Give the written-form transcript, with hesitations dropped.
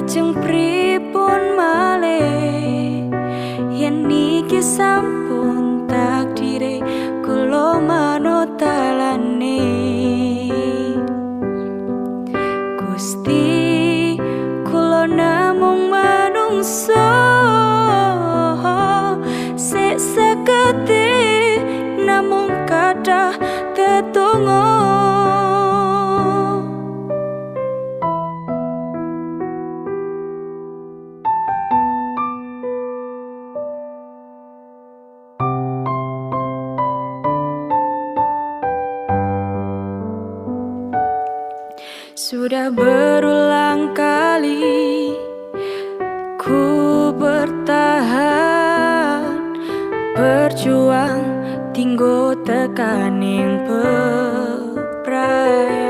Lajeng pripun malih yen niki sampun takdire kula manut talane. Gusti kula namung manungsa sik sekete namung kathah tetungga. Sudah berulang kali ku bertahan, berjuang tinggo tekaning peprai.